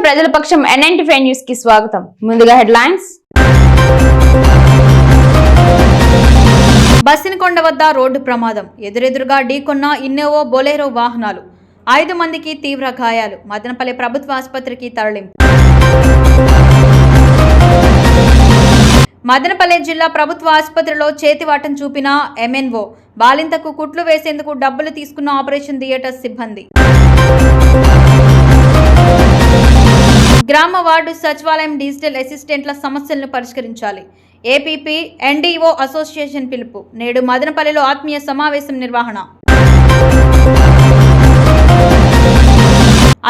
ప్రజల పక్షం N95 news కి స్వాగతం. ముందుగా హెడ్లైన్స్. బస్సినకొండ వద్ద రోడ్డు ప్రమాదం. ఎదురెదురుగా ఢీకొన్న ఇన్నోవా బొలెరో వాహనాలు. 5 మందికి తీవ్ర గాయాలు. మదనపల్లి ప్రభుత్వ ఆసుపత్రికి తరలింపు. మదనపల్లి జిల్లా ప్రభుత్వ ఆసుపత్రిలో చేతివాటం చూపిన MNO. బాలింతకు కుట్లు వేసేందుకు డబ్బులు తీసుకున్న ఆపరేషన్ థియేటర్ సిబ్బంది. గ్రామ వార్డు సచివాలయం డిజిటల్ అసిస్టెంట్ల సమస్యలను పరిష్కరించాలి. ఏపీపీ NDO అసోసియేషన్ పిలుపు. నేడు మదనపల్లిలో ఆత్మీయ సమావేశం నిర్వహణ.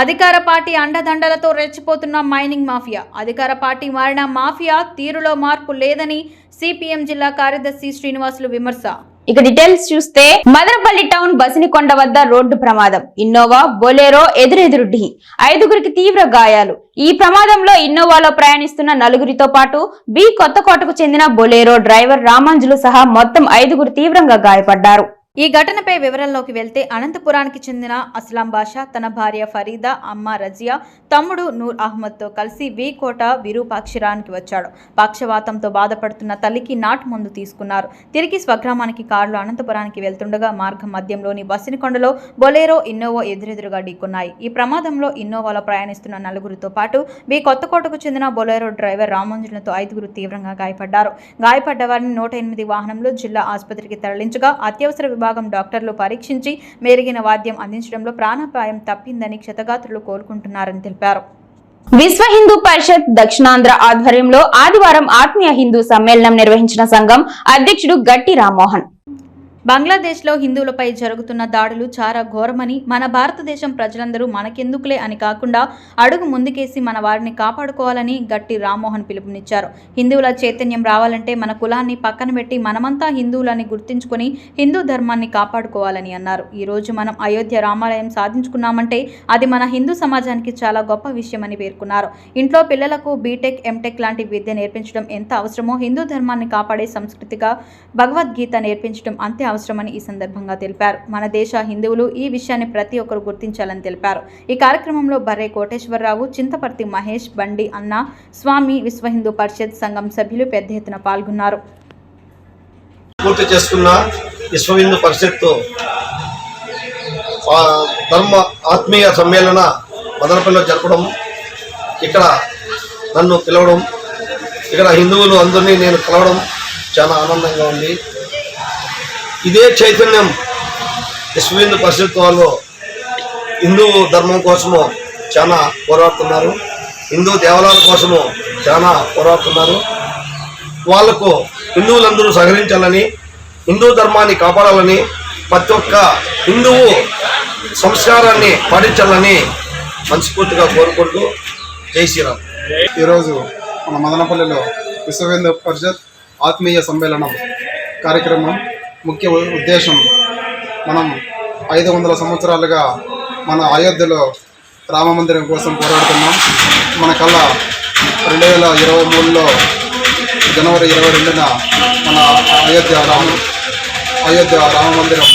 అధికార పార్టీ అండదండలతో రెచ్చిపోతున్న మైనింగ్ మాఫియా. అధికార పార్టీ మారిన మాఫియా తీరులో మార్పు లేదని CPM జిల్లా కార్యదర్శి శ్రీనివాసులు విమర్శ. ఇక డీటెయిల్స్ చూస్తే మదనపల్లి టౌన్ బసినికొండ వద్ద రోడ్డు ప్రమాదం. ఇన్నోవా బొలెరో ఎదురెదురు ఢీ. 5గురికి తీవ్ర గాయాలు. ఈ ప్రమాదంలో ఇన్నోవాలో ప్రయాణిస్తున్న 4గురితో పాటు బి కొత్తకోటకు చెందిన బొలెరో డ్రైవర్ రామాంజులు సహా మొత్తం 5గురు తీవ్రంగా గాయపడ్డారు. ఈ ఘటనపై వివరాల్లోకి వెళ్తే అనంతపురానికి చెందిన అస్లాం బాషా తన భార్య ఫరీదా, అమ్మ రజియా, తమ్ముడు నూర్ అహ్మద్తో కలిసి కోట విరూపాక్షిరానికి వచ్చాడు. పక్షవాతంతో బాధపడుతున్న తల్లికి నాటు మందు తీసుకున్నారు. తిరిగి స్వగ్రామానికి కారులో అనంతపురానికి వెళ్తుండగా మార్గం మధ్యంలోని బసినికొండలో బొలెరో, ఇన్నోవా ఎదురెదురుగా ఢీకొన్నాయి. ఈ ప్రమాదంలో ఇన్నోవాలో ప్రయాణిస్తున్న 4గురితో పాటు బి కొత్తకోటకు చెందిన బొలెరో డ్రైవర్ రామాంజులతో 5గురు తీవ్రంగా గాయపడ్డారు. గాయపడ్డ వారిని 108 వాహనంలో జిల్లా ఆసుపత్రికి తరలించగా అత్యవసర విభాగం డాక్టర్లు పరీక్షించి మెరుగైన వాద్యం అందించడంలో ప్రాణాపాయం తప్పిందని క్షతగాత్రులు కోలుకుంటున్నారని తెలిపారు. విశ్వ హిందూ పరిషత్ దక్షిణాంధ్ర ఆధ్వర్యంలో ఆదివారం ఆత్మీయ హిందూ సమ్మేళనం నిర్వహించిన సంఘం అధ్యక్షుడు గట్టి రామ్మోహన్. బంగ్లాదేశ్లో హిందువులపై జరుగుతున్న దాడులు చాలా ఘోరమని, మన భారతదేశం ప్రజలందరూ మనకెందుకులే అని కాకుండా అడుగు ముందుకేసి మన వారిని కాపాడుకోవాలని గట్టి రామ్మోహన్ పిలుపునిచ్చారు. హిందువుల చైతన్యం రావాలంటే మన కులాన్ని పక్కన పెట్టి మనమంతా హిందువులని గుర్తించుకొని హిందూ ధర్మాన్ని కాపాడుకోవాలని అన్నారు. ఈ రోజు మనం అయోధ్య రామాలయం సాధించుకున్నామంటే అది మన హిందూ సమాజానికి చాలా గొప్ప విషయమని పేర్కొన్నారు. ఇంట్లో పిల్లలకు బీటెక్, ఎంటెక్ లాంటి విద్య నేర్పించడం ఎంత అవసరమో హిందూ ధర్మాన్ని కాపాడే సంస్కృతిగా భగవద్గీత నేర్పించడం అంతే అవసరమని ఈ సందర్భంగా తెలిపారు. మన దేశ హిందువులు ఈ విషయాన్ని ప్రతి ఒక్కరు గుర్తించాలని తెలిపారు. ఈ కార్యక్రమంలో బర్రే కోటేశ్వరరావు, చింతపర్తి మహేష్, బండి అన్న, స్వామి, విశ్వ హిందూ పరిషత్ సంఘం సభ్యులు పెద్ద ఎత్తున పాల్గొన్నారు. పూర్తి చేసుకున్న విశ్వ హిందూ పరిషత్ ధర్మ ఆత్మీయ సమ్మేళన మదనపల్లిలో జరపడం, ఇక్కడ నన్ను పిలవడం, ఇక్కడ హిందువులు అందరినీ నేను కలవడం చాలా ఆనందంగా ఉంది. ఇదే చైతన్యం విశ్వ హిందూ పరిషత్ వాళ్ళు హిందూ ధర్మం కోసము చాలా పోరాడుతున్నారు, హిందూ దేవాలయాల కోసము చాలా పోరాడుతున్నారు. వాళ్లకు హిందువులందరూ సహకరించాలని, హిందూ ధర్మాన్ని కాపాడాలని, ప్రతి ఒక్క హిందువు సంస్కారాన్ని పాటించాలని మనస్ఫూర్తిగా కోరుకుంటూ జై శ్రీరామ్. ఈరోజు మన మదనపల్లిలో విశ్వ హిందూ పరిషత్ ఆత్మీయ సమ్మేళనం కార్యక్రమం ముఖ్య ఉద్దేశం, మనం 500 సంవత్సరాలుగా మన అయోధ్యలో రామ మందిరం కోసం పోరాడుతున్నాం. మన కల్లా 2023లో జనవరి 22న మన అయోధ్య రామ మందిరం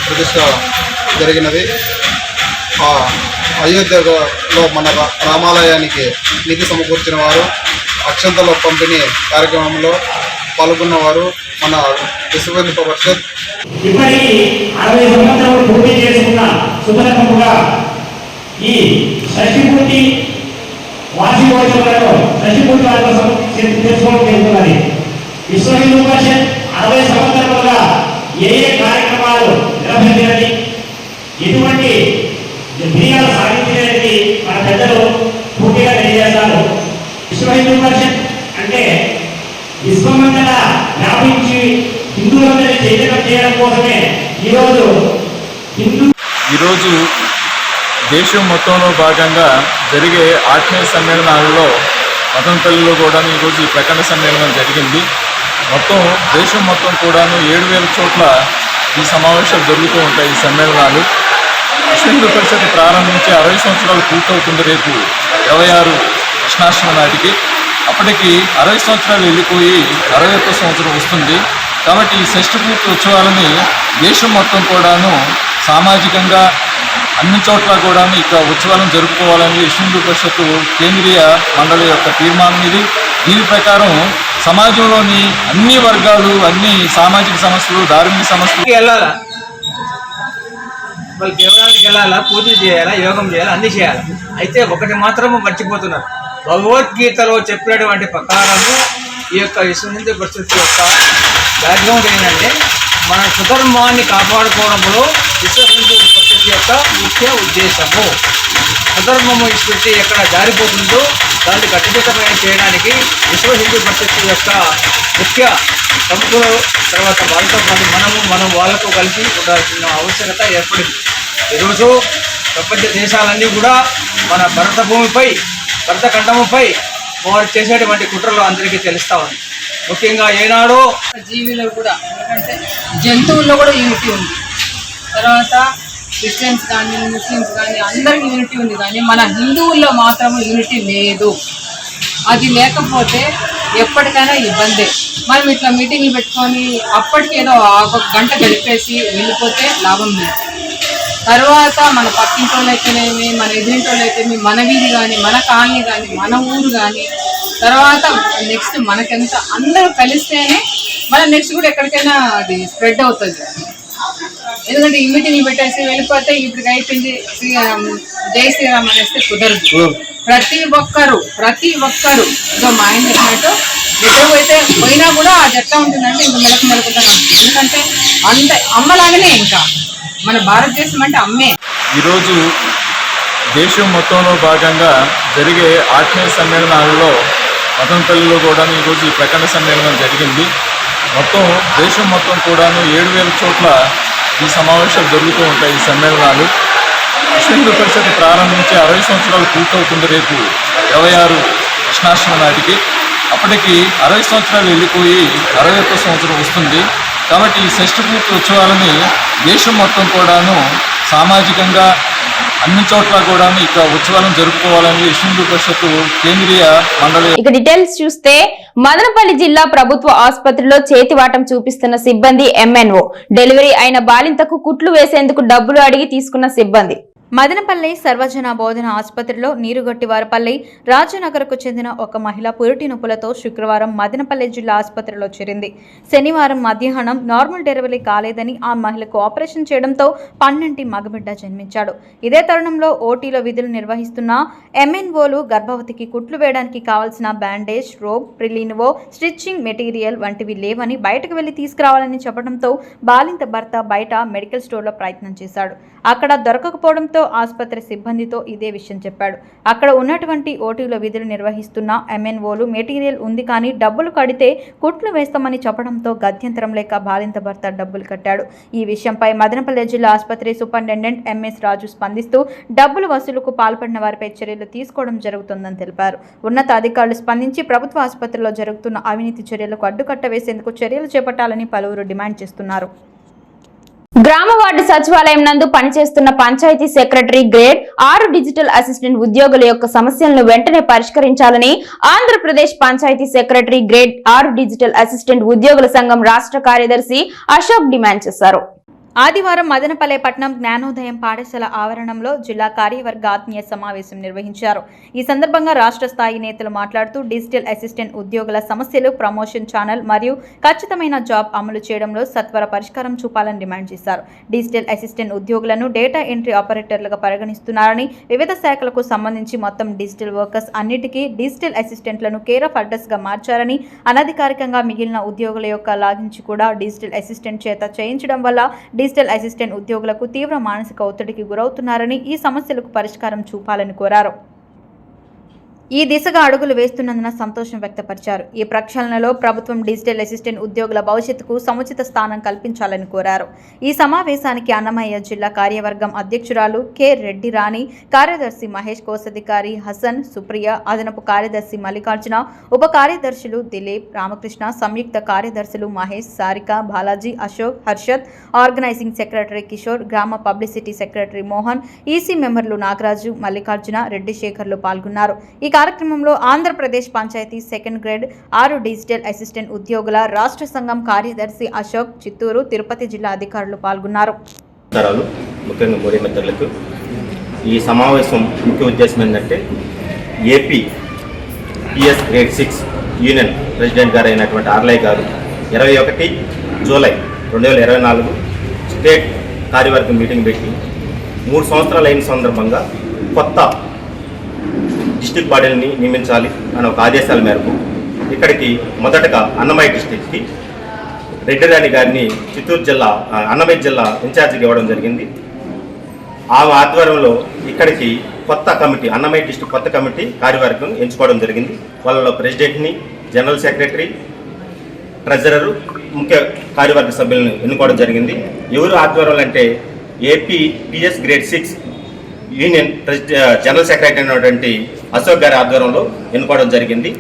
ప్రతిష్ట జరిగినది. ఆ అయోధ్యలో మన రామాలయానికి నిధి సమకూర్చిన వారు, అక్షంతల పంపిణీ కార్యక్రమంలో పాల్గొన్నవారు మన విశ్వ హిందూ పరిషత్. ఇప్పటికీ 60 సంవత్సరాలు పూర్తి చేసుకున్న సుదర్శనముగా ఈ షష్ఠిపూర్తి వార్షికోత్సవాలలో షష్ఠిపూర్తి చేసుకోవడం జరుగుతున్నది. విశ్వ హిందూ పరిషత్ 60 సంవత్సరాలుగా ఏ కార్యక్రమాలు నిర్వహించినది, ఎటువంటి విజయాలు సాధించినది మన పెద్దలు పూర్తిగా తెలియజేస్తారు. విశ్వ హిందూ పరిషత్ అంటే విశ్వమంతటా వ్యాపించి హిందువులందరినీ చైతన్యం చేయడం కోసమే ఈరోజు దేశం మొత్తంలో భాగంగా జరిగే ఆత్మీయ సమ్మేళనాలలో మదనపల్లిలో కూడా ఈరోజు ఈ ప్రఖండ సమ్మేళనం జరిగింది. మొత్తం దేశం మొత్తం కూడాను 7,000 చోట్ల ఈ సమావేశాలు జరుగుతూ ఉంటాయి. ఈ సమ్మేళనాలు విశ్వ హిందూ పరిషత్ ప్రారంభించి 60 సంవత్సరాలు పూర్తవుతుంది. రేపు 26 కృష్ణాష్టమి నాటికి. అప్పటికి 60 సంవత్సరాలు వెళ్ళిపోయి 61వ సంవత్సరం వస్తుంది. కాబట్టి ఈ షష్ఠి పూర్తి ఉత్సవాలని దేశం మొత్తం కూడాను సామాజికంగా అన్ని చోట్ల కూడా ఇక ఉత్సవాలను జరుపుకోవాలని విశ్వ హిందూ పరిషత్తు కేంద్రీయ మండలి యొక్క తీర్మానం ఇది. దీని ప్రకారం సమాజంలోని అన్ని వర్గాలు, అన్ని సామాజిక సమస్యలు, ధార్మిక సమస్యలు వెళ్ళాలా, వాళ్ళు దేవాలయానికి వెళ్ళాలా, పూజలు చేయాలా, యోగం చేయాలా, అన్నీ చేయాలి. అయితే ఒకటి మాత్రము మర్చిపోతున్నారు. భగవద్గీతలో చెప్పినటువంటి ప్రకారము ఈ యొక్క విశ్వ హిందూ పరిషత్ యొక్క బ్యాక్గ్రౌండ్ ఏంటంటే మన సుధర్మాన్ని కాపాడుకోవడంలో విశ్వ హిందూ పరిషత్ యొక్క ముఖ్య ఉద్దేశము. సుధర్మము స్మృతి ఎక్కడ జారిపోతుందో దాన్ని కట్టుదిట్టమైన చేయడానికి విశ్వ హిందూ పరిషత్ యొక్క ముఖ్య ప్రముఖులు, తర్వాత వాళ్ళతో పాటు మనం వాళ్ళతో కలిసి ఉండాల్సిన ఆవశ్యకత ఏర్పడింది. ఈరోజు ప్రపంచ దేశాలన్నీ కూడా మన భరతఖండముపై వారు చేసేటువంటి కుట్రలు అందరికీ తెలుస్తూ ఉంది. ముఖ్యంగా ఏనాడో జీవిలో కూడా, ఎందుకంటే జంతువుల్లో కూడా యూనిటీ ఉంది. తర్వాత క్రిస్టియన్స్ కానీ ముస్లిమ్స్ కానీ అందరికీ యూనిటీ ఉంది, కానీ మన హిందువుల్లో మాత్రం యూనిటీ లేదు. అది లేకపోతే ఎప్పటికైనా ఇబ్బందే. మనం ఇట్లా మీటింగ్లు పెట్టుకొని అప్పటికేదో ఒక గంట గడిపేసి వెళ్ళిపోతే లాభం లేదు. తర్వాత మన పక్కింటోళ్ళు అయితేనేమి, మన ఎదురింటోళ్ళు అయితేనేమి, మన వీధి కానీ, మన కాలనీ కానీ, మన ఊరు కానీ, తర్వాత నెక్స్ట్ మనకెంత అందరూ కలిస్తేనే మనం నెక్స్ట్ కూడా ఎక్కడికైనా అది స్ప్రెడ్ అవుతుంది. ఎందుకంటే ఈ మీటింగ్లు పెట్టేసి వెళ్ళిపోతే ఇప్పటికి అయిపోయింది జై శ్రీరామ్ అనేస్తే కుదరదు. ప్రతి ఒక్కరు ఇదో మా ఆయన చెప్పినట్టు నిద్రపోతే పోయినా కూడా అది ఎట్లా ఉంటుందంటే ఇంకా మెలకుతాను. ఎందుకంటే అంత అమ్మలాగానే ఇంకా మన భారతదేశం అంటే అమ్మే. ఈరోజు దేశం మొత్తంలో భాగంగా జరిగే ఆత్మీయ సమ్మేళనాలలో మదనపల్లిలో కూడా ఈరోజు ఈ ప్రఖండ సమ్మేళనం జరిగింది. మొత్తం దేశం మొత్తం కూడాను 7,000 చోట్ల ఈ సమావేశాలు జరుగుతూ ఉంటాయి. ఈ సమ్మేళనాలు విశ్వ హిందూ పరిషత్ ప్రారంభించి 60 సంవత్సరాలు పూర్తవుతుంది రేపు 26 కృష్ణాష్టమి నాటికి. అప్పటికి 60 సంవత్సరాలు వెళ్ళిపోయి 61వ సంవత్సరం వస్తుంది. కాబట్టి ఈ షష్ఠి పూర్తి ఉత్సవాలని దేశం మొత్తం కూడాను సామాజికంగా అన్ని చోట్ల కూడా ఇక ఉత్సవాలను జరుపుకోవాలని విశ్వ హిందూ పరిషత్తు కేంద్రీయ మండలి. ఇక డీటెయిల్స్ చూస్తే మదనపల్లి జిల్లా ప్రభుత్వ ఆసుపత్రిలో చేతివాటం చూపిస్తున్న సిబ్బంది ఎంఎన్ఓ. డెలివరీ అయిన బాలింతకు కుట్లు వేసేందుకు డబ్బులు అడిగి తీసుకున్న సిబ్బంది. మదనపల్లి సర్వజన బోధన ఆసుపత్రిలో నీరుగట్టివారపల్లి రాజనగర్కు చెందిన ఒక మహిళ పురిటి నొప్పులతో శుక్రవారం మదనపల్లి జిల్లా ఆసుపత్రిలో చేరింది. శనివారం మధ్యాహ్నం నార్మల్ డెలివరీ కాలేదని ఆ మహిళకు ఆపరేషన్ చేయడంతో 12 మగబిడ్డ జన్మించాడు. ఇదే తరుణంలో ఓటీలో విధులు నిర్వహిస్తున్న ఎంఎన్ఓలు గర్భవతికి కుట్లు వేయడానికి కావాల్సిన బ్యాండేజ్, రోప్, ప్రిలిన్వో, స్టిచ్చింగ్ మెటీరియల్ వంటివి లేవని బయటకు వెళ్లి తీసుకురావాలని చెప్పడంతో బాలింత భర్త బయట మెడికల్ స్టోర్లో ప్రయత్నం చేశాడు. అక్కడ దొరకకపోవడంతో ఆసుపత్రి సిబ్బందితో ఇదే విషయం చెప్పాడు. అక్కడ ఉన్నటువంటి ఓటీలో విధులు నిర్వహిస్తున్న ఎంఎన్ఓలు మెటీరియల్ ఉంది కానీ డబ్బులు కడితే కుట్లు వేస్తామని చెప్పడంతో గత్యంతరం లేక బాలింత భర్త డబ్బులు కట్టాడు. ఈ విషయంపై మదనపల్లి జిల్లా ఆసుపత్రి సూపరింటెండెంట్ ఎంఎస్ రాజు స్పందిస్తూ డబ్బులు వసూలుకు పాల్పడిన వారిపై చర్యలు తీసుకోవడం జరుగుతుందని తెలిపారు. ఉన్నత అధికారులు స్పందించి ప్రభుత్వ ఆసుపత్రిలో జరుగుతున్న అవినీతి చర్యలకు అడ్డుకట్ట వేసేందుకు చర్యలు చేపట్టాలని పలువురు డిమాండ్ చేస్తున్నారు. గ్రామ వార్డు సచివాలయం నందు పనిచేస్తున్న panchayat secretary grade 6 digital assistant ఉద్యోగుల యొక్క సమస్యలను వెంటనే పరిష్కరించాలని Andhra Pradesh panchayat secretary grade 6 digital assistant ఉద్యోగుల సంఘం రాష్ట్ర కార్యదర్శి అశోక్ డిమాండ్ చేశారు. ఆదివారం మదనపల్లె పట్నం జ్ఞానోదయం పాఠశాల ఆవరణంలో జిల్లా కార్యవర్గ ఆత్మీయ సమావేశం నిర్వహించారు. ఈ సందర్భంగా రాష్ట్ర స్థాయి నేతలు మాట్లాడుతూ డిజిటల్ అసిస్టెంట్ ఉద్యోగుల సమస్యలు, ప్రమోషన్ ఛానల్ మరియు ఖచ్చితమైన జాబ్ అమలు చేయడంలో సత్వర పరిష్కారం చూపాలని డిమాండ్ చేశారు. డిజిటల్ అసిస్టెంట్ ఉద్యోగులను డేటా ఎంట్రీ ఆపరేటర్లుగా పరిగణిస్తున్నారని, వివిధ శాఖలకు సంబంధించి మొత్తం డిజిటల్ వర్కర్స్ అన్నిటికీ డిజిటల్ అసిస్టెంట్లను కేర్ ఆఫ్ అడ్రస్ గా మార్చారని, అనధికారికంగా మిగిలిన ఉద్యోగుల యొక్క లాగిన్స్ కూడా డిజిటల్ అసిస్టెంట్ చేత చేయించడం వల్ల డిజిటల్ అసిస్టెంట్ ఉద్యోగులకు తీవ్ర మానసిక ఒత్తిడికి గురవుతున్నారని, ఈ సమస్యలకు పరిష్కారం చూపాలని కోరారు. ఈ దిశగా అడుగులు వేస్తున్నందున సంతోషం వ్యక్తపరిచారు. ఈ ప్రక్షాళనలో ప్రభుత్వం డిజిటల్ అసిస్టెంట్ ఉద్యోగుల భవిష్యత్తుకు సముచిత స్థానం కల్పించాలని కోరారు. ఈ సమావేశానికి అన్నమయ్య జిల్లా కార్యవర్గం అధ్యక్షురాలు కె రెడ్డి రాణి, కార్యదర్శి మహేష్, కోశాధికారి హసన్, సుప్రియ, అదనపు కార్యదర్శి మల్లికార్జున, ఉప కార్యదర్శులు దిలీప్, రామకృష్ణ, సంయుక్త కార్యదర్శులు మహేష్, సారిక, బాలాజీ, అశోక్, హర్షద్, ఆర్గనైజింగ్ సెక్రటరీ కిషోర్, గ్రామ పబ్లిసిటీ సెక్రటరీ మోహన్, ఈసీ మెంబర్లు నాగరాజు, మల్లికార్జున, రెడ్డి శేఖర్లు పాల్గొన్నారు. ఈ కార్యక్రమంలో Andhra Pradesh panchayat second grade 6 digital assistant ఉద్యోగుల రాష్ట్ర సంఘం కార్యదర్శి అశోక్, చిత్తూరు, తిరుపతి జిల్లా అధికారులు పాల్గొన్నారు. ముఖ్యంగా మోడీ మిత్రులకు ఈ సమావేశం ముఖ్య ఉద్దేశం ఏంటంటే AP PS grade 6 union president గారు అయినటువంటి ఆర్లయ్య గారు 21 జూలై 2024 స్టేట్ కార్యవర్గం మీటింగ్ పెట్టి 3 సంవత్సరాలు అయిన సందర్భంగా కొత్త డిస్టిక్ బాడీలని నియమించాలి అనే ఒక ఆదేశాల మేరకు ఇక్కడికి మొదటగా అన్నమయ్య డిస్టిక్కి రెడ్డి రాణి గారిని చిత్తూరు జిల్లా అన్నమయ్య జిల్లా ఇన్ఛార్జిగా ఇవ్వడం జరిగింది. ఆమె ఆధ్వర్యంలో ఇక్కడికి కొత్త కమిటీ అన్నమయ్య డిస్టిక్ కొత్త కమిటీ కార్యవర్గం ఎంచుకోవడం జరిగింది. వాళ్ళలో ప్రెసిడెంట్ని, జనరల్ సెక్రటరీ, ట్రెజరరు, ముఖ్య కార్యవర్గ సభ్యులను ఎన్నుకోవడం జరిగింది. ఎవరు ఆధ్వర్యంలో అంటే AP PS grade 6 union general secretary అయినటువంటి అశోక్ గారి ఆధ్వర్యంలో ఎన్నుకోవడం జరిగింది.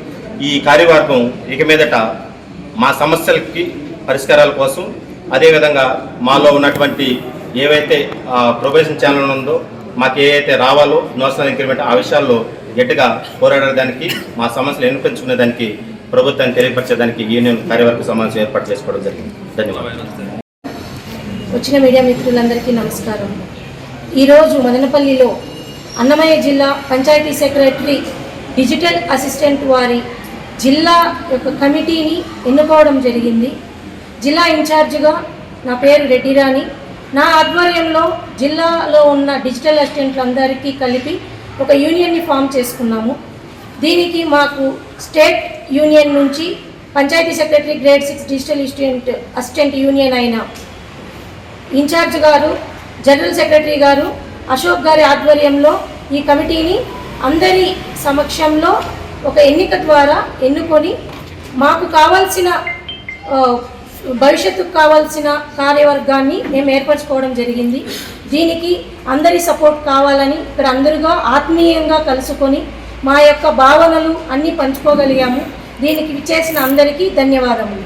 ఈ కార్యవర్గం ఇక మీదట మా సమస్యలకి పరిష్కారాల కోసం, అదేవిధంగా మాలో ఉన్నటువంటి ఏవైతే ప్రొబేషన్ ఛానల్ ఉందో మాకు ఏవైతే రావాలో నోషనల్ ఇంక్రిమెంట్ ఆ విషయాల్లో గట్టిగా పోరాడడానికి, మా సమస్యలు ఎన్నుకుంచుకునేదానికి ప్రభుత్వాన్ని తెలియపరిచేదానికి యూనియన్ కార్యవర్గ సమావేశం ఏర్పాటు చేసుకోవడం జరిగింది. ధన్యవాదాలు. వచ్చిన మీడియా మిత్రులందరికీ నమస్కారం. ఈరోజు మదనపల్లిలో అన్నమయ్య జిల్లా పంచాయతీ సెక్రటరీ డిజిటల్ అసిస్టెంట్ వారి జిల్లా యొక్క కమిటీని ఎన్నుకోవడం జరిగింది. జిల్లా ఇన్ఛార్జిగా నా పేరు రెడ్డి రాణి. నా ఆధ్వర్యంలో జిల్లాలో ఉన్న డిజిటల్ అసిస్టెంట్లందరికీ కలిపి ఒక యూనియన్ని ఫామ్ చేసుకున్నాము. దీనికి మాకు స్టేట్ యూనియన్ నుంచి panchayat secretary grade 6 digital assistant union అయిన ఇన్ఛార్జ్ గారు, జనరల్ సెక్రటరీ గారు అశోక్ గారి ఆధ్వర్యంలో ఈ కమిటీని అందరి సమక్షంలో ఒక ఎన్నిక ద్వారా ఎన్నుకొని మాకు కావాల్సిన భవిష్యత్తుకు కావాల్సిన కార్యవర్గాన్ని మేము ఏర్పరచుకోవడం జరిగింది. దీనికి అందరి సపోర్ట్ కావాలని ఇక్కడ అందరుగా ఆత్మీయంగా కలుసుకొని మా యొక్క భావనలు అన్నీ పంచుకోగలిగాము. దీనికి విచ్చేసిన అందరికీ ధన్యవాదములు.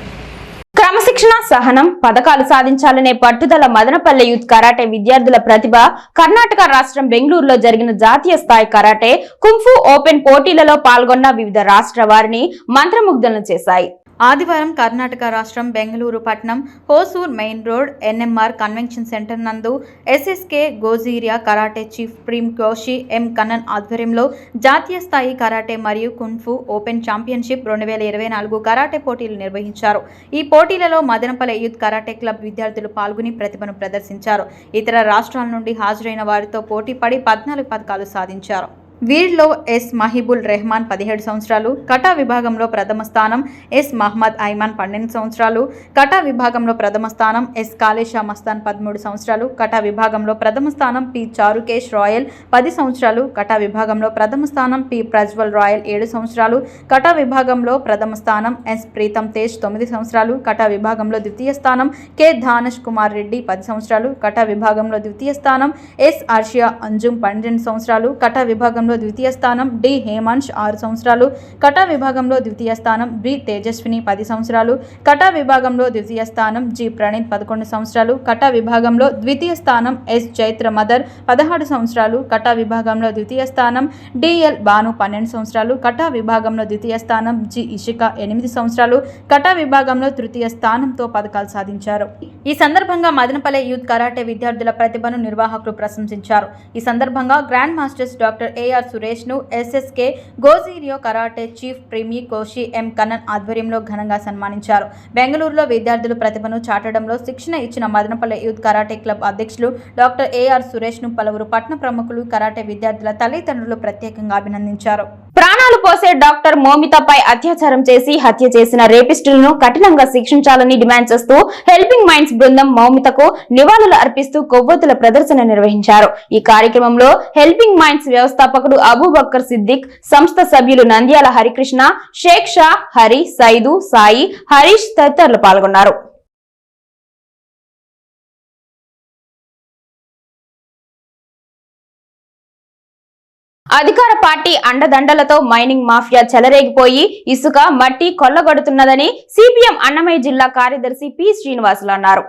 క్రమశిక్షణ, సహనం, పథకాలు సాధించాలనే పట్టుదల మదనపల్లె యూత్ కరాటే విద్యార్థుల ప్రతిభ కర్ణాటక రాష్ట్రం బెంగళూరులో జరిగిన జాతీయ స్థాయి కరాటే కుంఫు ఓపెన్ పోటీలలో పాల్గొన్న వివిధ రాష్ట్ర వారిని మంత్రముగ్ధులను చేశాయి. ఆదివారం కర్ణాటక రాష్ట్రం బెంగళూరు పట్టణం Hosur main road NMR convention centre నందు SSK గోజీరియా karate chief ప్రీమ్ Kosi M Kannan ఆధ్వర్యంలో జాతీయ స్థాయి కరాటే మరియు కున్ఫు ఓపెన్ ఛాంపియన్షిప్ 2024 కరాటే పోటీలు నిర్వహించారు. ఈ పోటీలలో మదనపల్లె యూత్ కరాటే క్లబ్ విద్యార్థులు పాల్గొని ప్రతిభను ప్రదర్శించారు. ఇతర రాష్ట్రాల నుండి హాజరైన వారితో పోటీ పడి 14 పథకాలు సాధించారు. వీరిలో ఎస్ మహిబుల్ రెహమాన్ 17 సంవత్సరాలు, కటా విభాగంలో ప్రథమ స్థానం ఎస్ మహమ్మద్ ఐమాన్ 12 సంవత్సరాలు, కటా విభాగంలో ప్రథమ స్థానం ఎస్ కాలేషా మస్తాన్ 13 సంవత్సరాలు, కటా విభాగంలో ప్రథమ స్థానం పి చారుకేష్ రాయల్ 10 సంవత్సరాలు, కటా విభాగంలో ప్రథమ స్థానం పి ప్రజ్వల్ రాయల్ 7 సంవత్సరాలు, కటా విభాగంలో ప్రథమ స్థానం ఎస్ ప్రీతం తేజ్ 9 సంవత్సరాలు, కటా విభాగంలో ద్వితీయ స్థానం కె ధానష్ కుమార్ రెడ్డి 10 సంవత్సరాలు, కటా విభాగంలో ద్వితీయ స్థానం ఎస్ ఆర్షియా అంజుమ్ 12 సంవత్సరాలు, కటా విభాగంలో ద్వితీయ స్థానం డి హేమంష్ 6 సంవత్సరాలు, కటా విభాగంలో ద్వితీయ స్థానం బి తేజస్విని 10 సంవత్సరాలు, కటా విభాగంలో ద్వితీయ స్థానం జి ప్రణీత్ 11 సంవత్సరాలు, కటా విభాగంలో ద్వితీయ స్థానం ఎస్ చైత్ర మదర్ 16 సంవత్సరాలు, కటా విభాగంలో ద్వితీయ స్థానం డిఎల్ బాను 12 సంవత్సరాలు, కటా విభాగంలో ద్వితీయ స్థానం జి ఇషిక 8 సంవత్సరాలు, కటా విభాగంలో తృతీయ స్థానంతో పథకాలు సాధించారు. ఈ సందర్భంగా మదనపల్లె యూత్ కరాటే విద్యార్థుల ప్రతిభను నిర్వాహకులు ప్రశంసించారు. ఈ సందర్భంగా grand masters doctor A R Suresh ను ఎస్ఎస్కే గోజీరియో కరాటే చీఫ్ ప్రీమి కోషి ఎం కన్నన్ ఆధ్వర్యంలో ఘనంగా సన్మానించారు. బెంగళూరులో విద్యార్థుల ప్రతిభను చాటడంలో శిక్షణ ఇచ్చిన మదనపల్లె యూత్ కరాటే క్లబ్ అధ్యక్షులు డాక్టర్ ఏఆర్ సురేష్ ను పలువురు పట్టణ ప్రముఖులు, కరాటే విద్యార్థుల తల్లిదండ్రులు ప్రత్యేకంగా అభినందించారు. ప్రాణాలు పోసే డాక్టర్ మోమితపై అత్యాచారం చేసి హత్య చేసిన రేపిస్టులను కఠినంగా శిక్షించాలని డిమాండ్ చేస్తూ హెల్పింగ్ మైండ్స్ బృందం మౌమితకు నివాళులు అర్పిస్తూ కొవ్వొత్తుల ప్రదర్శన నిర్వహించారు. ఈ కార్యక్రమంలో హెల్పింగ్ మైండ్స్ వ్యవస్థాపకుడు అబూబక్కర్ సిద్దిక్, సంస్థ సభ్యులు నంద్యాల హరికృష్ణ, షేక్ షా, హరి, సైదు, సాయి, హరీష్ తదితరులు పాల్గొన్నారు. అధికార పార్టీ అండదండలతో మైనింగ్ మాఫియా చెలరేగిపోయి ఇసుక, మట్టి కొల్లగొడుతున్నదని సిపిఎం అన్నమయ్య జిల్లా కార్యదర్శి పి శ్రీనివాసులు అన్నారు.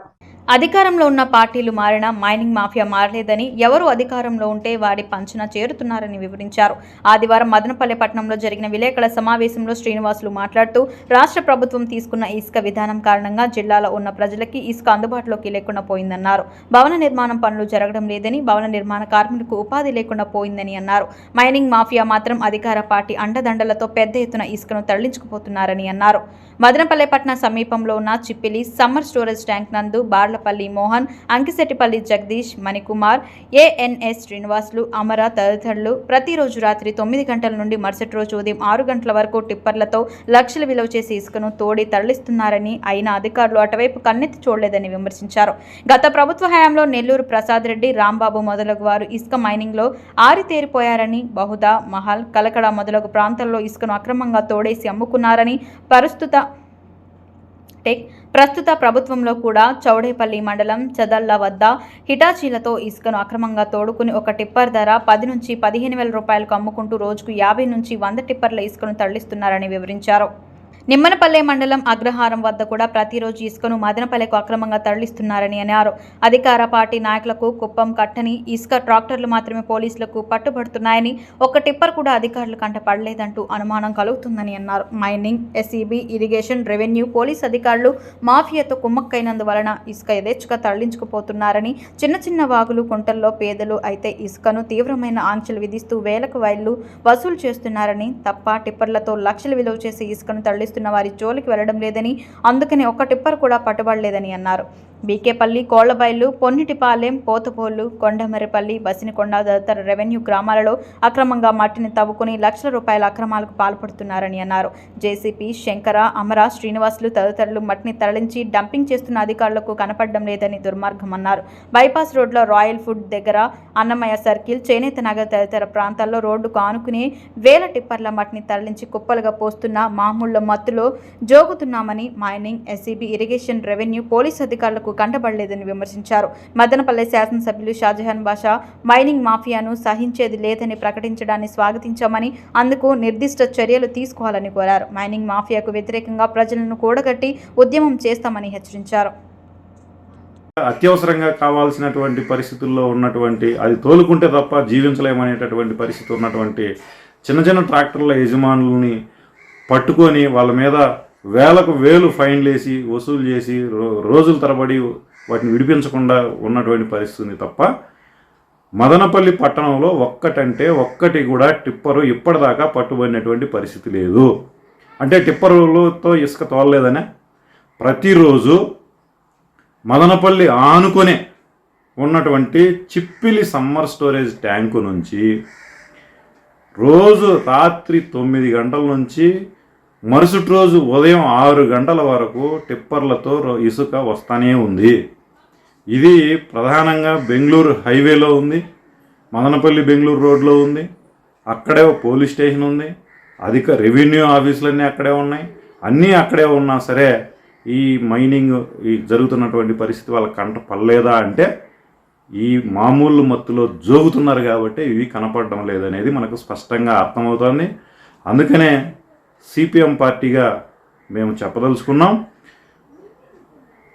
అధికారంలో ఉన్న పార్టీలు మారినా మైనింగ్ మాఫియా మారలేదని, ఎవరు అధికారంలో ఉంటే వారి పంచన చేరుతున్నారని వివరించారు. ఆదివారం మదనపల్లె పట్టణంలో జరిగిన విలేకరుల సమావేశంలో శ్రీనివాసులు మాట్లాడుతూ, రాష్ట్ర ప్రభుత్వం తీసుకున్న ఇసుక విధానం కారణంగా జిల్లాలో ఉన్న ప్రజలకి ఇసుక అందుబాటులోకి లేకుండా పోయిందన్నారు. భవన నిర్మాణం పనులు జరగడం లేదని, భవన నిర్మాణ కార్మికులకు ఉపాధి లేకుండా పోయిందని అన్నారు. మైనింగ్ మాఫియా మాత్రం అధికార పార్టీ అండదండలతో పెద్ద ఎత్తున ఇసుకను తరలించుకుపోతున్నారని అన్నారు. మదనపల్లె పట్టణ సమీపంలో ఉన్న చిప్పిలి సమ్మర్ స్టోరేజ్ ట్యాంక్ నందు బార్లపల్లి మోహన్, అంకిశెట్టిపల్లి జగదీష్, మణికుమార్, ఏఎన్ఎస్ శ్రీనివాసులు, అమర తదితరులు ప్రతిరోజు రాత్రి 9 గంటల నుండి మరుసటి రోజు ఉదయం 6 గంటల వరకు టిప్పర్లతో లక్షల విలువ చేసి ఇసుకను తోడి తరలిస్తున్నారని, అయినా అధికారులు అటువైపు కన్నెత్తి చూడలేదని విమర్శించారు. గత ప్రభుత్వ హయాంలో నెల్లూరు ప్రసాద్ రెడ్డి, రాంబాబు మొదలగు వారు ఇసుక మైనింగ్లో ఆరితేరిపోయారని, బహుదా, మహల్, కలకడ మొదలగు ప్రాంతాల్లో ఇసుకను అక్రమంగా తోడేసి అమ్ముకున్నారని, ప్రస్తుత ప్రభుత్వంలో కూడా చౌడేపల్లి మండలం చదల్ల వద్ద హిటాచీలతో ఇసుకను అక్రమంగా తోడుకుని ఒక టిప్పర్ ధర 10 నుంచి 15,000 రూపాయలకు అమ్ముకుంటూ రోజుకు 50 నుంచి 100 టిప్పర్ల ఇసుకను తరలిస్తున్నారని వివరించారు. నిమ్మనపల్లె మండలం అగ్రహారం వద్ద కూడా ప్రతిరోజు ఇసుకను మదనపల్లెకు అక్రమంగా తరలిస్తున్నారని అన్నారు. అధికార పార్టీ నాయకులకు కుప్పం కట్టని ఇసుక ట్రాక్టర్లు మాత్రమే పోలీసులకు పట్టుబడుతున్నాయని, ఒక్క టిప్పర్ కూడా అధికారులు కంట పడలేదంటూ అనుమానం కలుగుతుందని అన్నారు. Mining, SEB, irrigation, revenue, police అధికారులు మాఫియాతో కుమ్మక్కైనందువలన ఇసుక యథేచ్ఛగా తరలించుకుపోతున్నారని, చిన్న చిన్న వాగులు, కుంటల్లో పేదలు అయితే ఇసుకను తీవ్రమైన ఆంక్షలు విధిస్తూ వేలకు వైళ్లు వసూలు చేస్తున్నారని, తప్ప టిప్పర్లతో లక్షల విలువ చేసి ఇసుకను తరలిస్తున్న వారి జోలికి వెళ్లడం లేదని, అందుకని ఒక్క టిప్పర్ కూడా పట్టుబడలేదని అన్నారు. బీకేపల్లి, కోళ్లబైలు, పొన్నిటిపాలెం, పోతపోలు, కొండమరిపల్లి, బసినికొండ తదితర రెవెన్యూ గ్రామాలలో అక్రమంగా మట్టిని తవ్వుకుని లక్షల రూపాయల అక్రమాలకు పాల్పడుతున్నారని అన్నారు. జేసీపీ, శంకర, అమర, శ్రీనివాసులు తదితరులు మట్టిని తరలించి డంపింగ్ చేస్తున్న అధికారులకు కనపడడం లేదని దుర్మార్గం అన్నారు. బైపాస్ రోడ్లో రాయల్ ఫుడ్ దగ్గర, అన్నమయ్య సర్కిల్, చేనేత నగర్ తదితర ప్రాంతాల్లో రోడ్డుకు ఆనుకుని వేల టిప్పర్ల మట్టిని తరలించి కుప్పలుగా పోస్తున్న మామూళ్ల మత్తులో జోగుతున్నామని, mining, SEB, irrigation, revenue, police అధికారులకు కంటబడలేదని విమర్శించారు. మదనపల్లె శాసనసభ్యులు షాజహాన్ బాషా మైనింగ్ మాఫియాను సహించేది లేదని ప్రకటించడాన్ని స్వాగతించామని, అందుకు నిర్దిష్ట చర్యలు తీసుకోవాలని కోరారు. మైనింగ్ మాఫియాకు వ్యతిరేకంగా ప్రజలను కూడగట్టి ఉద్యమం చేస్తామని హెచ్చరించారు. అత్యవసరంగా కావాల్సినటువంటి పరిస్థితుల్లో ఉన్నటువంటి, అది తోలుకుంటే తప్ప జీవించలేమనేటటువంటి పరిస్థితి ఉన్నటువంటి చిన్న చిన్న ట్రాక్టర్ల యజమానులని పట్టుకొని వాళ్ళ మీద వేలకు వేలు ఫైన్లు వేసి వసూలు చేసి రోజుల తరబడి వాటిని విడిపించకుండా ఉన్నటువంటి పరిస్థితి ఉంది తప్ప, మదనపల్లి పట్టణంలో ఒక్కటి కూడా టిప్పరు ఇప్పటిదాకా పట్టుబడినటువంటి పరిస్థితి లేదు. అంటే టిప్పరులతో ఇసుక తోలలేదనే, ప్రతిరోజు మదనపల్లి ఆనుకొనే ఉన్నటువంటి చిప్పిలి సమ్మర్ స్టోరేజ్ ట్యాంకు నుంచి రోజు రాత్రి 9 గంటల నుంచి మరుసటి రోజు ఉదయం 6 గంటల వరకు టిప్పర్లతో ఇసుక వస్తూనే ఉంది. ఇది ప్రధానంగా బెంగళూరు హైవేలో ఉంది, మదనపల్లి బెంగళూరు రోడ్లో ఉంది, అక్కడే పోలీస్ స్టేషన్ ఉంది, రెవెన్యూ ఆఫీసులన్నీ అక్కడే ఉన్నాయి. అన్నీ అక్కడే ఉన్నా సరే ఈ మైనింగ్ జరుగుతున్నటువంటి పరిస్థితి వాళ్ళకి కంట పడలేదా అంటే, ఈ మామూలు మత్తులో జోగుతున్నారు కాబట్టి ఇవి కనపడడం లేదనేది మనకు స్పష్టంగా అర్థమవుతోంది. అందుకనే సిపిఎం పార్టీగా మేము చెప్పదలుచుకున్నాం,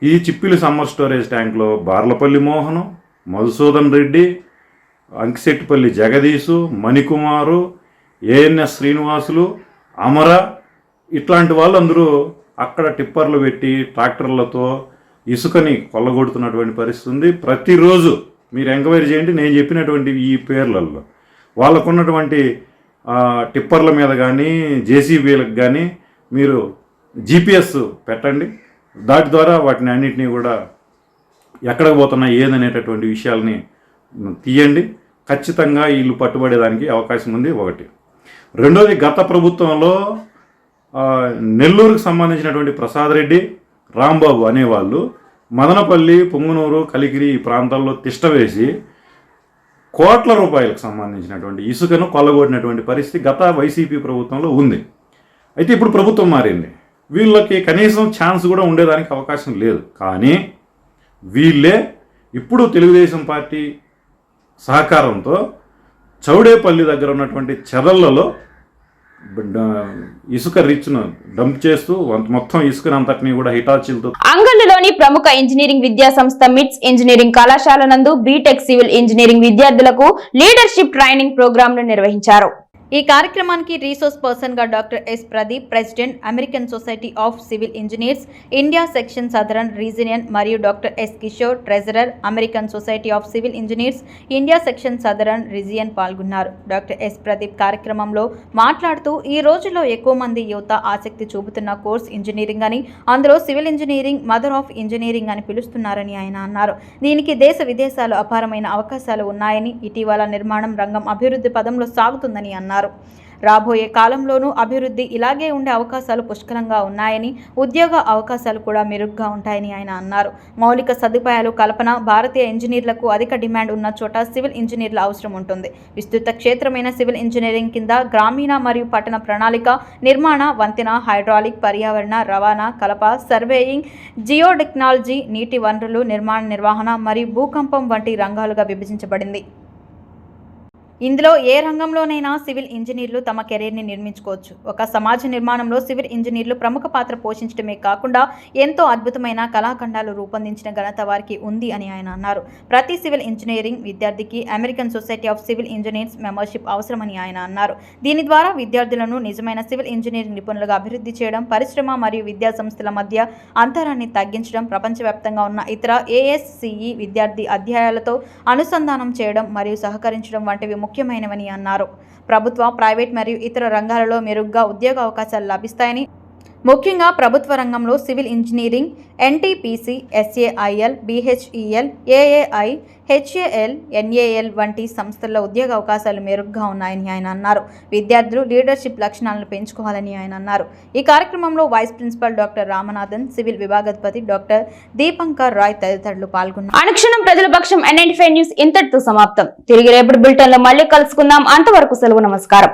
ఈ చిప్పిలి సమ్మర్ స్టోరేజ్ ట్యాంక్లో బార్లపల్లి మోహను, మధుసూదన్ రెడ్డి, అంకిశెట్టిపల్లి జగదీషు, మణికుమారు, ఏఎన్ఎస్ శ్రీనివాసులు, అమర ఇట్లాంటి వాళ్ళందరూ అక్కడ టిప్పర్లు పెట్టి ట్రాక్టర్లతో ఇసుకని కొల్లగొడుతున్నటువంటి పరిస్థితి ఉంది. ప్రతిరోజు మీరు ఎంక్వైరీ చేయండి, నేను చెప్పినటువంటి ఈ పేర్లలో వాళ్ళకున్నటువంటి టిప్పర్ల మీద కానీ జేసీబీలకు కానీ మీరు జీపీఎస్ పెట్టండి. దాటి ద్వారా వాటిని అన్నింటినీ కూడా ఎక్కడికి పోతున్నా ఏదనేటటువంటి విషయాల్ని తీయండి. ఖచ్చితంగా వీళ్ళు పట్టుబడేదానికి అవకాశం ఉంది. ఒకటి. రెండోది, గత ప్రభుత్వంలో నెల్లూరుకు సంబంధించినటువంటి ప్రసాద్ రెడ్డి, రాంబాబు అనేవాళ్ళు మదనపల్లి, పొంగునూరు, కలికిరి ఈ ప్రాంతాల్లో తిష్టవేసి కోట్ల రూపాయలకు సంబంధించినటువంటి ఇసుకను కొల్లగొట్టినటువంటి పరిస్థితి గత వైసీపీ ప్రభుత్వంలో ఉంది. అయితే ఇప్పుడు ప్రభుత్వం మారింది, వీళ్ళకి కనీసం ఛాన్స్ కూడా ఉండేదానికి అవకాశం లేదు. కానీ వీళ్ళే ఇప్పుడు తెలుగుదేశం పార్టీ సహకారంతో చౌడేపల్లి దగ్గర ఉన్నటువంటి చెదళ్లలో ఇసుక రిచ్ను డంప్ చేస్తూ మొత్తం ఇసుకనంతటిని కూడా హిటాచీలతో. అంగళ్ళలోని ప్రముఖ ఇంజనీరింగ్ విద్యా సంస్థ మిట్స్ ఇంజనీరింగ్ కళాశాల నందు బీటెక్ సివిల్ ఇంజనీరింగ్ విద్యార్థులకు లీడర్షిప్ ట్రైనింగ్ ప్రోగ్రాంను నిర్వహించారు. ఈ కార్యక్రమానికి రీసోర్స్ పర్సన్ గా doctor S Pradeep, president American society of civil engineers India section southern region, మరియు doctor S Kishore, treasurer American society of civil engineers India section southern region పాల్గొన్నారు. Doctor S Pradeep కార్యక్రమంలో మాట్లాడుతూ ఈ రోజుల్లో ఎక్కువ మంది యువత ఆసక్తి చూపుతున్న కోర్స్ ఇంజనీరింగ్ అని, అందులో civil engineering mother of engineering అని పిలుస్తున్నారని ఆయన అన్నారు. దీనికి దేశ విదేశాలు అపారమైన అవకాశాలు ఉన్నాయని, ఇటీవల నిర్మాణం రంగం అభివృద్ధి పదంలో సాగుతుందని అన్నారు. రాబోయే కాలంలోనూ అభివృద్ధి ఇలాగే ఉండే అవకాశాలు పుష్కలంగా ఉన్నాయని, ఉద్యోగ అవకాశాలు కూడా మెరుగ్గా ఉంటాయని ఆయన అన్నారు. మౌలిక సదుపాయాలు కల్పన, భారతీయ ఇంజనీర్లకు అధిక డిమాండ్ ఉన్న చోట సివిల్ ఇంజనీర్ల అవసరం ఉంటుంది. విస్తృత క్షేత్రమైన సివిల్ ఇంజనీరింగ్ కింద గ్రామీణ మరియు పట్టణ ప్రణాళిక, నిర్మాణ, వంతెన, హైడ్రాలిక్, పర్యావరణ, రవాణా, కలప, సర్వేయింగ్, జియోటెక్నాలజీ, నీటి వనరులు, నిర్మాణ నిర్వహణ మరియు భూకంపం వంటి రంగాలుగా విభజించబడింది. ఇందులో ఏ రంగంలోనైనా సివిల్ ఇంజనీర్లు తమ కెరీర్ని నిర్మించుకోవచ్చు. ఒక సమాజ నిర్మాణంలో సివిల్ ఇంజనీర్లు ప్రముఖ పాత్ర పోషించడమే కాకుండా ఎంతో అద్భుతమైన కళాఖండాలు రూపొందించిన ఘనత వారికి ఉంది అని ఆయన అన్నారు. ప్రతి సివిల్ ఇంజనీరింగ్ విద్యార్థికి American society of civil engineers membership అవసరమని ఆయన అన్నారు. దీని ద్వారా విద్యార్థులను నిజమైన సివిల్ ఇంజనీరింగ్ నిపుణులుగా అభివృద్ధి చేయడం, పరిశ్రమ మరియు విద్యా సంస్థల మధ్య అంతరాన్ని తగ్గించడం, ప్రపంచవ్యాప్తంగా ఉన్న ఇతర ASCE విద్యార్థి అధ్యాయాలతో అనుసంధానం చేయడం మరియు సహకరించడం వంటివి ముఖ్యమైనవని అన్నారు. ప్రభుత్వ, ప్రైవేట్ మరియు ఇతర రంగాలలో మెరుగ్గా ఉద్యోగ అవకాశాలు లభిస్తాయని, ముఖ్యంగా ప్రభుత్వ రంగంలో civil engineering, NTPC, SAIL, BHEL, AAI, HAL, NAL వంటి సంస్థల్లో ఉద్యోగ అవకాశాలు మెరుగ్గా ఉన్నాయని ఆయన అన్నారు. విద్యార్థులు లీడర్షిప్ లక్షణాలను పెంచుకోవాలని ఆయన అన్నారు. ఈ కార్యక్రమంలో vice principal doctor Ramanathan, civil విభాగాధిపతి డాక్టర్ దీపంకర్ రాయ్ తదితరులు పాల్గొన్నారు. అనుక్షణం ప్రజల పక్షం N95 న్యూస్ ఇంతటితో సమాప్తం. తిరిగి రేపటి బులెటిన్లో మళ్ళీ కలుసుకుందాం. అంతవరకు సెలవు. నమస్కారం.